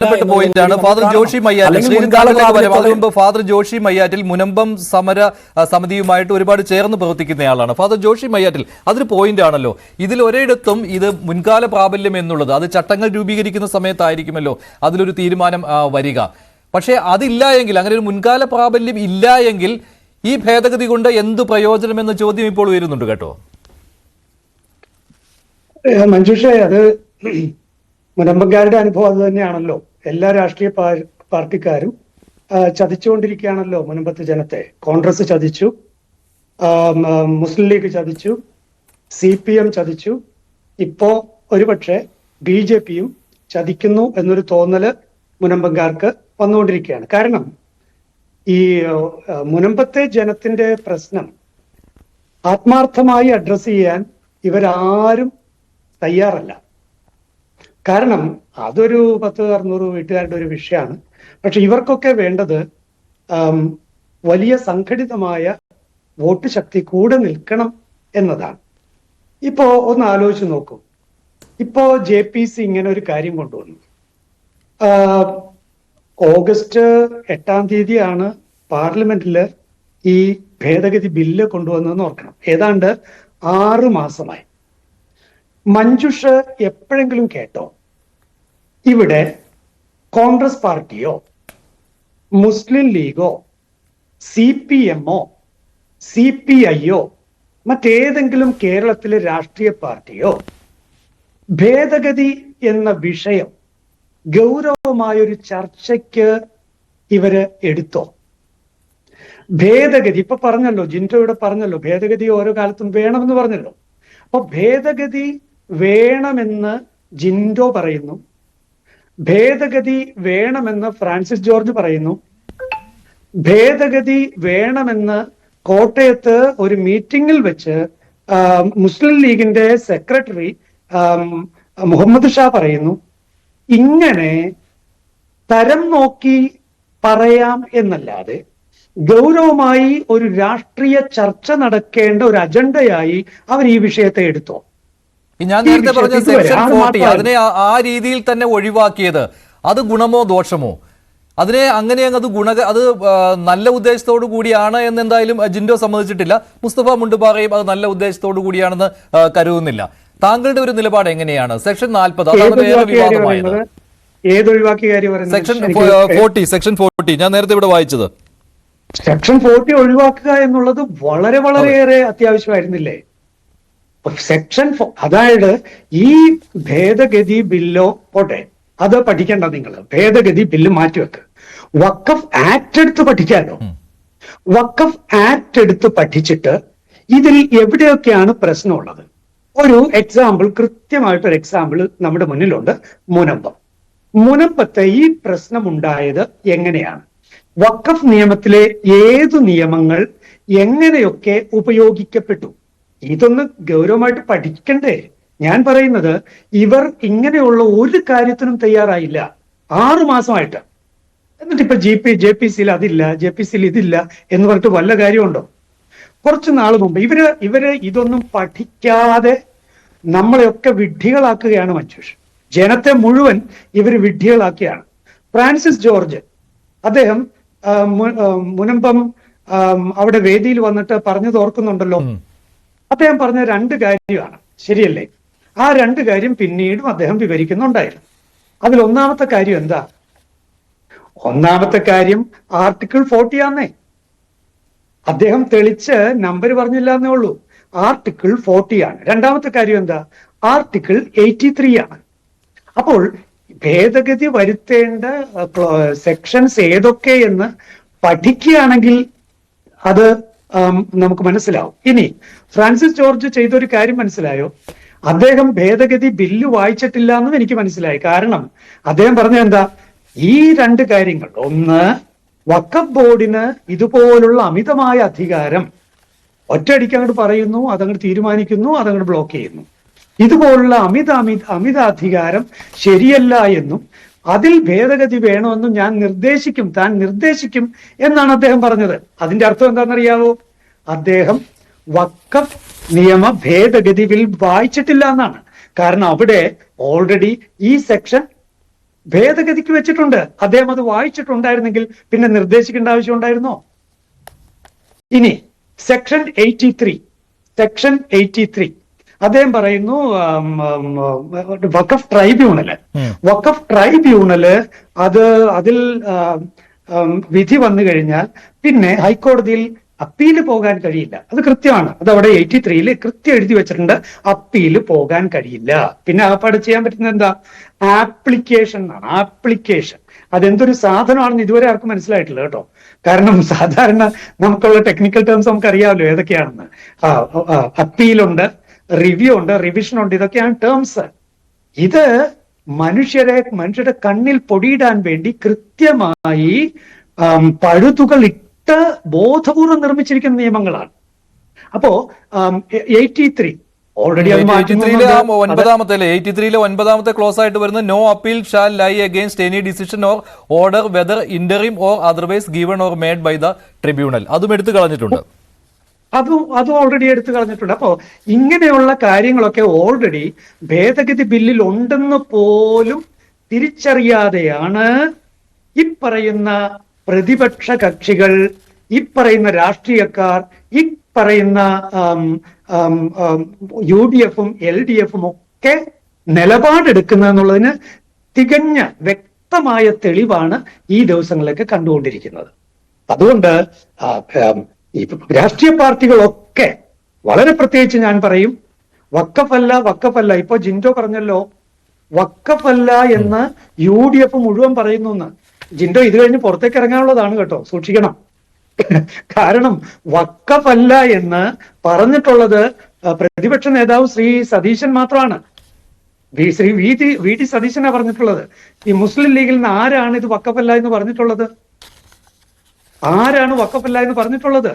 പോയിന്റാണ് ഫാദർ ജോഷി മയ്യാറ്റിൽ. മുൻപ് ഫാദർ ജോഷി മയ്യാറ്റിൽ മുനമ്പം സമര സമിതിയുമായിട്ട് ഒരുപാട് ചേർന്ന് പ്രവർത്തിക്കുന്നയാളാണ്. ഫാദർ ജോഷി മയ്യാറ്റിൽ അതൊരു പോയിന്റ് ആണല്ലോ. ഇതിൽ ഒരിടത്തും ഇത് മുൻകാല പ്രാബല്യം എന്നുള്ളത് അത് ചട്ടങ്ങൾ രൂപീകരിക്കുന്ന സമയത്തായിരിക്കുമല്ലോ അതിലൊരു തീരുമാനം വരിക. പക്ഷേ അതില്ല എങ്കിൽ, അങ്ങനെ ഒരു മുൻകാല പ്രാബല്യം ഇല്ല എങ്കിൽ ഈ ഭേദഗതി കൊണ്ട് എന്ത് പ്രയോജനം എന്ന ചോദ്യം ഇപ്പോൾ ഉയരുന്നുണ്ട് കേട്ടോ. മഞ്ജുഷേ, അത് മുനമ്പക്കാരുടെ അനുഭവം അത് തന്നെയാണല്ലോ. എല്ലാ രാഷ്ട്രീയ പാർട്ടിക്കാരും ചതിച്ചുകൊണ്ടിരിക്കുകയാണല്ലോ മുനമ്പത്തെ ജനത്തെ. കോൺഗ്രസ് ചതിച്ചു, മുസ്ലിം ലീഗ് ചതിച്ചു, CPM ചതിച്ചു, ഇപ്പോ ഒരുപക്ഷെ BJPയും ചതിക്കുന്നു എന്നൊരു തോന്നല് മുനമ്പക്കാർക്ക് വന്നുകൊണ്ടിരിക്കുകയാണ്. കാരണം ഈ മുനമ്പത്തെ ജനത്തിന്റെ പ്രശ്നം ആത്മാർത്ഥമായി അഡ്രസ് ചെയ്യാൻ ഇവരാരും തയ്യാറല്ല. കാരണം അതൊരു 1000-600 വീട്ടുകാരുടെ ഒരു വിഷയമാണ്. പക്ഷെ ഇവർക്കൊക്കെ വേണ്ടത് വലിയ സംഘടിതമായ വോട്ട് ശക്തി കൂടെ നിൽക്കണം എന്നതാണ്. ഇപ്പോ ഒന്ന് ആലോചിച്ച് നോക്കൂ. ഇപ്പോ JPC ഇങ്ങനെ ഒരു കാര്യം കൊണ്ടുവന്നു. ഓഗസ്റ്റ് 8-ാം തീയതിയാണ് പാർലമെന്റില് ഈ ഭേദഗതി ബില്ല് കൊണ്ടുവന്നതെന്ന് ഓർക്കണം. ഏതാണ്ട് 6 മാസമായി. മഞ്ജുഷ് എപ്പോഴെങ്കിലും കേട്ടോ ഇവിടെ കോൺഗ്രസ് പാർട്ടിയോ മുസ്ലിം ലീഗോ CPMോ CPIയോ മറ്റേതെങ്കിലും കേരളത്തിലെ രാഷ്ട്രീയ പാർട്ടിയോ ഭേദഗതി എന്ന വിഷയം ഗൗരവമായൊരു ചർച്ചയ്ക്ക് ഇവര് എടുത്തോ? ഭേദഗതി ഇപ്പൊ പറഞ്ഞല്ലോ, ജിൻഡോ ഇവിടെ പറഞ്ഞല്ലോ, ഭേദഗതി ഓരോ കാലത്തും വേണമെന്ന് പറഞ്ഞല്ലോ. അപ്പൊ ഭേദഗതി വേണമെന്ന് ജിൻഡോ പറയുന്നു, ഭേദഗതി വേണമെന്ന് ഫ്രാൻസിസ് ജോർജ് പറയുന്നു, ഭേദഗതി വേണമെന്ന് കോട്ടയത്ത് ഒരു മീറ്റിംഗിൽ വെച്ച് മുസ്ലിം ലീഗിന്റെ സെക്രട്ടറി മുഹമ്മദ് ഷാ പറയുന്നു. ഇങ്ങനെ തരം നോക്കി പറയാം എന്നല്ലാതെ ഗൗരവമായി ഒരു രാഷ്ട്രീയ ചർച്ച നടക്കേണ്ട ഒരു അജണ്ടയായി അവർ ഈ വിഷയത്തെ എടുത്തോ? ഞാൻ നേരത്തെ പറഞ്ഞ സെക്ഷൻ 40 അതിനെ ആ രീതിയിൽ തന്നെ ഒഴിവാക്കിയത് അത് ഗുണമോ ദോഷമോ? അതിനെ അങ്ങനെ അത് നല്ല ഉദ്ദേശത്തോടു കൂടിയാണ് എന്ന് എന്തായാലും ജിൻഡോ സമ്മതിച്ചിട്ടില്ല. മുസ്തഫ മുണ്ടുപാറയും അത് നല്ല ഉദ്ദേശത്തോടു കൂടിയാണെന്ന് കരുതുന്നില്ല. താങ്കളുടെ ഒരു നിലപാട് എങ്ങനെയാണ്? സെക്ഷൻ 40 അതാണ് വേറെ വിവാദമായത്. സെക്ഷൻ 40 ഞാൻ നേരത്തെ ഇവിടെ വായിച്ചത്. സെക്ഷൻ 40 ഒഴിവാക്കുക എന്നുള്ളത് വളരെയേറെ അത്യാവശ്യമായിരുന്നില്ലേ? സെക്ഷൻ അതായത് ഈ ഭേദഗതി ബില്ലോ പോട്ടെ, അത് പഠിക്കണ്ട നിങ്ങൾ. ഭേദഗതി ബില്ല് മാറ്റിവെക്ക്. വഖഫ് ആക്ട് എടുത്ത് പഠിക്കാമല്ലോ. വഖഫ് ആക്ട് എടുത്ത് പഠിച്ചിട്ട് ഇതിൽ എവിടെയൊക്കെയാണ് പ്രശ്നമുള്ളത് ഒരു എക്സാമ്പിൾ, കൃത്യമായിട്ടൊരു എക്സാമ്പിൾ നമ്മുടെ മുന്നിലുണ്ട്. മുനമ്പത്തെ ഈ പ്രശ്നം ഉണ്ടായത് എങ്ങനെയാണ്? വഖഫ് നിയമത്തിലെ ഏതു നിയമങ്ങൾ എങ്ങനെയൊക്കെ ഉപയോഗിക്കപ്പെട്ടു? ഇതൊന്ന് ഗൗരവമായിട്ട് പഠിക്കണ്ടേ? ഞാൻ പറയുന്നത് ഇവർ ഇങ്ങനെയുള്ള ഒരു കാര്യത്തിനും തയ്യാറായില്ല 6 മാസമായിട്ട്. എന്നിട്ട് ഇപ്പൊ JPCയിൽ അതില്ല, JPCയിൽ ഇതില്ല എന്ന് പറഞ്ഞിട്ട് വല്ല കാര്യമുണ്ടോ? കുറച്ചു നാൾ മുമ്പ് ഇവര് ഇതൊന്നും പഠിക്കാതെ നമ്മളെയൊക്കെ വിഡ്ഢികളാക്കുകയാണ് മഞ്ജുഷ്. ജനത്തെ മുഴുവൻ ഇവർ വിഡ്ഢികളാക്കിയാണ്. ഫ്രാൻസിസ് ജോർജ് അദ്ദേഹം മുനമ്പം അവിടെ വേദിയിൽ വന്നിട്ട് പറഞ്ഞത് ഓർക്കുന്നുണ്ടല്ലോ. അദ്ദേഹം പറഞ്ഞ 2 കാര്യമാണ്, ശരിയല്ലേ? ആ 2 കാര്യം പിന്നീടും അദ്ദേഹം വിവരിക്കുന്നുണ്ടായിരുന്നു. അതിൽ ഒന്നാമത്തെ കാര്യം എന്താ? ഒന്നാമത്തെ കാര്യം ആർട്ടിക്കിൾ 40 ആന്നേ. അദ്ദേഹം തെളിച്ച് നമ്പർ പറഞ്ഞില്ല എന്നേ ഉള്ളൂ. ആർട്ടിക്കിൾ 40 ആണ്. രണ്ടാമത്തെ കാര്യം എന്താ? ആർട്ടിക്കിൾ 83 ആണ്. അപ്പോൾ ഭേദഗതി വരുത്തേണ്ട സെക്ഷൻസ് ഏതൊക്കെ എന്ന് പഠിക്കുകയാണെങ്കിൽ അത് നമുക്ക് മനസ്സിലാവും. ഇനി ഫ്രാൻസിസ് ജോർജ് ചെയ്തൊരു കാര്യം മനസ്സിലായോ? അദ്ദേഹം ഭേദഗതി ബില്ല് വായിച്ചിട്ടില്ല എന്നും എനിക്ക് മനസ്സിലായി. കാരണം അദ്ദേഹം പറഞ്ഞ എന്താ? ഈ 2 കാര്യങ്ങൾ, ഒന്ന് വഖഫ് ബോർഡിന് ഇതുപോലുള്ള അമിതമായ അധികാരം ഒറ്റയടിക്ക് അങ്ങോട്ട് പറയുന്നു, അതങ്ങോട്ട് തീരുമാനിക്കുന്നു, അതങ്ങോട്ട് ബ്ലോക്ക് ചെയ്യുന്നു. ഇതുപോലുള്ള അമിത അധികാരം ശരിയല്ല എന്നും അതിൽ ഭേദഗതി വേണമെന്നും താൻ നിർദ്ദേശിക്കും എന്നാണ് അദ്ദേഹം പറഞ്ഞത്. അതിന്റെ അർത്ഥം എന്താണെന്നറിയാവോ? അദ്ദേഹം വഖഫ് നിയമ ഭേദഗതി ബിൽ വായിച്ചിട്ടില്ല എന്നാണ്. കാരണം അവിടെ ഓൾറെഡി ഈ സെക്ഷൻ ഭേദഗതിക്ക് വെച്ചിട്ടുണ്ട്. അദ്ദേഹം അത് വായിച്ചിട്ടുണ്ടായിരുന്നെങ്കിൽ പിന്നെ നിർദ്ദേശിക്കേണ്ട ആവശ്യം ഉണ്ടായിരുന്നോ? ഇനി സെക്ഷൻ 83 അദ്ദേഹം പറയുന്നു വഖഫ് ട്രൈബ്യൂണല് അതിൽ വിധി വന്നു കഴിഞ്ഞാൽ പിന്നെ ഹൈക്കോടതിയിൽ അപ്പീല് പോകാൻ കഴിയില്ല. അത് കൃത്യമാണ്. അത് അവിടെ 83 കൃത്യം എഴുതി വെച്ചിട്ടുണ്ട്, അപ്പീല് പോകാൻ കഴിയില്ല. പിന്നെ ആപ്പാട് ചെയ്യാൻ പറ്റുന്നത് എന്താ? ആപ്ലിക്കേഷൻ എന്നാണ്. ആപ്ലിക്കേഷൻ അതെന്തൊരു സാധനമാണെന്ന് ഇതുവരെ ആർക്കും മനസ്സിലായിട്ടില്ല കേട്ടോ. കാരണം സാധാരണ നമുക്കുള്ള ടെക്നിക്കൽ ടേംസ് നമുക്ക് അറിയാമല്ലോ ഏതൊക്കെയാണെന്ന്. അപ്പീലുണ്ട്, റിവ്യൂ ഉണ്ട്, റിവിഷൻ ഉണ്ട്, ഇതൊക്കെയാണ് ടേംസ്. ഇത് മനുഷ്യരുടെ കണ്ണിൽ പൊടിയിടാൻ വേണ്ടി കൃത്യമായി പഴുതുകൾ ഇട്ട് ബോധപൂർവം നിർമ്മിച്ചിരിക്കുന്ന നിയമങ്ങളാണ്. അപ്പോ 83 ഓൾറെഡി ഒൻപതാമത്തെ ക്ലോസ് ആയിട്ട് വരുന്നത് no appeal shall lie against any decision or order whether interim or otherwise given or made by the tribunal. അതും എടുത്തു കളഞ്ഞിട്ടുണ്ട്. അതും ഓൾറെഡി എടുത്തു കളഞ്ഞിട്ടുണ്ട്. അപ്പോ ഇങ്ങനെയുള്ള കാര്യങ്ങളൊക്കെ ഓൾറെഡി ഭേദഗതി ബില്ലിൽ ഉണ്ടെന്ന് പോലും തിരിച്ചറിയാതെയാണ് ഈ പറയുന്ന പ്രതിപക്ഷ കക്ഷികൾ, ഈ പറയുന്ന രാഷ്ട്രീയക്കാർ, ഈ പറയുന്ന UDFും LDFും ഒക്കെ നിലപാടെടുക്കുന്നതെന്നുള്ളതിന് തികഞ്ഞ വ്യക്തമായ തെളിവാണ് ഈ ദിവസങ്ങളിലൊക്കെ കണ്ടുകൊണ്ടിരിക്കുന്നത്. അതുകൊണ്ട് ഈ രാഷ്ട്രീയ പാർട്ടികളൊക്കെ വളരെ പ്രത്യേകിച്ച് ഞാൻ പറയും, വഖഫല്ല. ഇപ്പൊ ജിൻഡോ പറഞ്ഞല്ലോ വഖഫല്ല എന്ന് UDF മുഴുവൻ പറയുന്നു എന്ന്. ജിൻഡോ ഇത് കഴിഞ്ഞ് പുറത്തേക്ക് ഇറങ്ങാനുള്ളതാണ് കേട്ടോ, സൂക്ഷിക്കണം. കാരണം വഖഫല്ല എന്ന് പറഞ്ഞിട്ടുള്ളത് പ്രതിപക്ഷ നേതാവ് ശ്രീ സതീശൻ മാത്രമാണ്. ശ്രീ VD സതീശനാ പറഞ്ഞിട്ടുള്ളത്. ഈ മുസ്ലിം ലീഗിൽ നിന്ന് ആരാണ് ഇത് വഖഫല്ല എന്ന് പറഞ്ഞിട്ടുള്ളത്? ആരാണ് വഖഫല്ല എന്ന് പറഞ്ഞിട്ടുള്ളത്?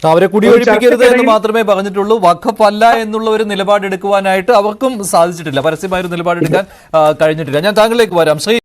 അവരെ കുടിയൊഴിപ്പിക്കരുത് എന്ന് മാത്രമേ പറഞ്ഞിട്ടുള്ളൂ. വഖഫ് അല്ല എന്നുള്ള ഒരു നിലപാടെടുക്കുവാനായിട്ട് അവർക്കും സാധിച്ചിട്ടില്ല. പരസ്യമായ ഒരു നിലപാടെടുക്കാൻ കഴിഞ്ഞിട്ടില്ല. ഞാൻ താങ്കളിലേക്ക് വരാം. ശ്രീ